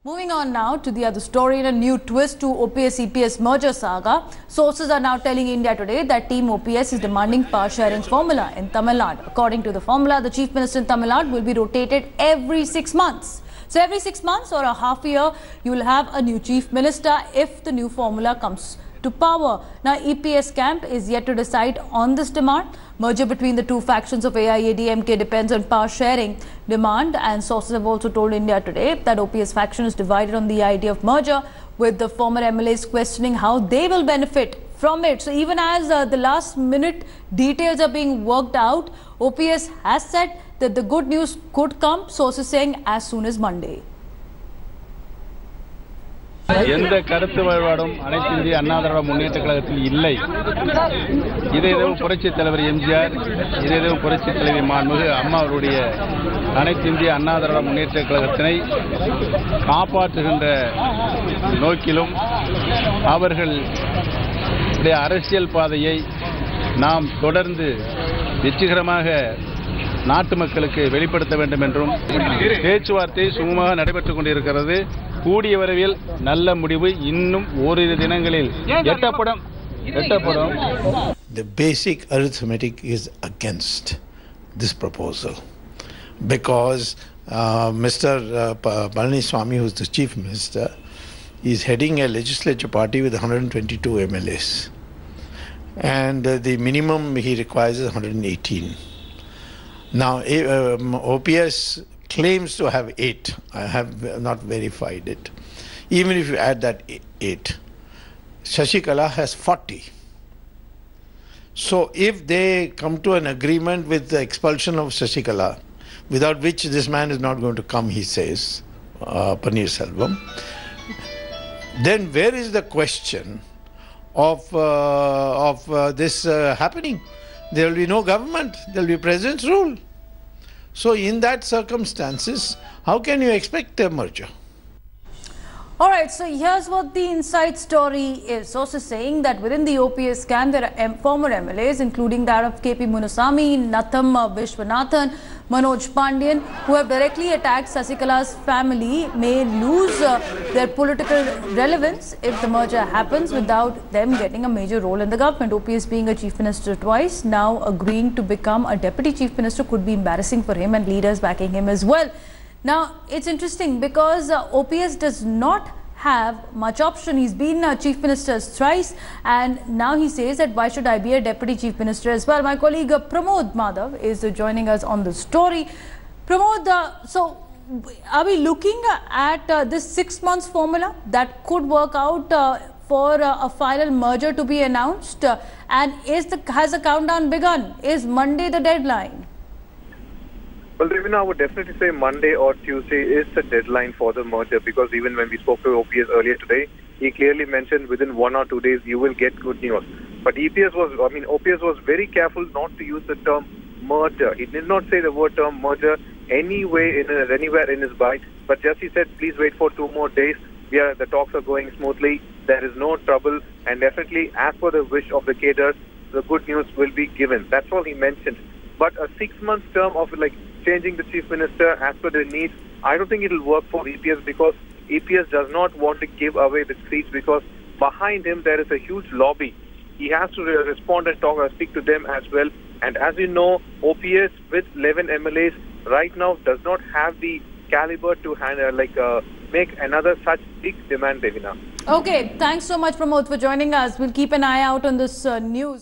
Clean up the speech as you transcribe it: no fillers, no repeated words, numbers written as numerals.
Moving on now to the other story, in a new twist to OPS-EPS merger saga. Sources are now telling India Today that Team OPS is demanding power sharing formula in Tamil Nadu. According to the formula, the Chief Minister in Tamil Nadu will be rotated every 6 months. So every 6 months or a half a year, you will have a new Chief Minister if the new formula comes to power. Now, EPS camp is yet to decide on this demand. Merger between the two factions of AIADMK depends on power sharing demand, and sources have also told India Today that OPS faction is divided on the idea of merger, with the former MLAs questioning how they will benefit from it. So even as the last minute details are being worked out, OPS has said that the good news could come, sources saying as soon as Monday. எந்த கருத்து வேறுபாடும் அனைத்து இந்திய அண்ணா திராவிட முன்னேற்ற கழகத்தில் இல்லை. இதேதும் புரட்சித் தலைவர் எம்ஜிஆர், இதேதும் புரட்சித் தலைவி மாண்புமிகு அம்மா அவருடைய அனைத்து இந்திய அண்ணா திராவிட முன்னேற்ற கழகத்தினை காப்பாற்றுகின்ற நோக்கிலும் அவர்களுடைய அரசியல் பாதையை நாம் தொடர்ந்து வெற்றிகரமாக நாட்டு மக்களுக்கு வெளிப்படுத்த வேண்டும் என்றும் பேச்சுவார்த்தை சுமூகமாக நடைபெற்றுக் கொண்டிருக்கிறது. கூடிய விரைவில் நல்ல முடிவு இன்னும் ஓரிரு தினங்களில் எட்டப்படும். The basic arithmetic is against this proposal because Mr. Palaniaswamy, who is the Chief Minister, is heading a legislature party with 122 MLAs, and the minimum he requires is 118. Now, OPS claims to have 8. I have not verified it. Even if you add that 8, Shashikala has 40. So if they come to an agreement with the expulsion of Shashikala, without which this man is not going to come, he says, Paneerselvam, then where is the question of this happening? There will be no government. There will be president's rule. So in that circumstances, how can you expect a merger? Alright, so here's what the inside story is. Sources saying that within the OPS camp, there are former MLAs, including that of KP Munasamy, Natham Vishwanathan, Manoj Pandian, who have directly attacked Sasikala's family, may lose their political relevance if the merger happens without them getting a major role in the government. OPS being a chief minister twice, now agreeing to become a deputy chief minister could be embarrassing for him and leaders backing him as well. Now, it's interesting because OPS does not have much option. He's been chief minister thrice, and now he says that why should I be a deputy chief minister as well? My colleague Pramod Madhav is joining us on the story. Pramod, so are we looking at this 6 months formula that could work out for a final merger to be announced? And has the countdown begun? Is Monday the deadline? Well, Ravina, I would definitely say Monday or Tuesday is the deadline for the merger, because even when we spoke to OPS earlier today, he clearly mentioned within 1 or 2 days you will get good news. But OPS was very careful not to use the term merger. He did not say the word term merger anywhere in his bite, but just he said, please wait for 2 more days. The talks are going smoothly. There is no trouble, and definitely, as per the wish of the cadres, the good news will be given. That's all he mentioned. But a 6-month term of changing the chief minister as per their needs, I don't think it will work for EPS, because EPS does not want to give away the seats, because behind him there is a huge lobby. He has to respond and speak to them as well. And as you know, OPS with 11 MLAs right now does not have the caliber to make another such big demand, Devina. Okay, thanks so much, Pramod, for joining us. We'll keep an eye out on this news.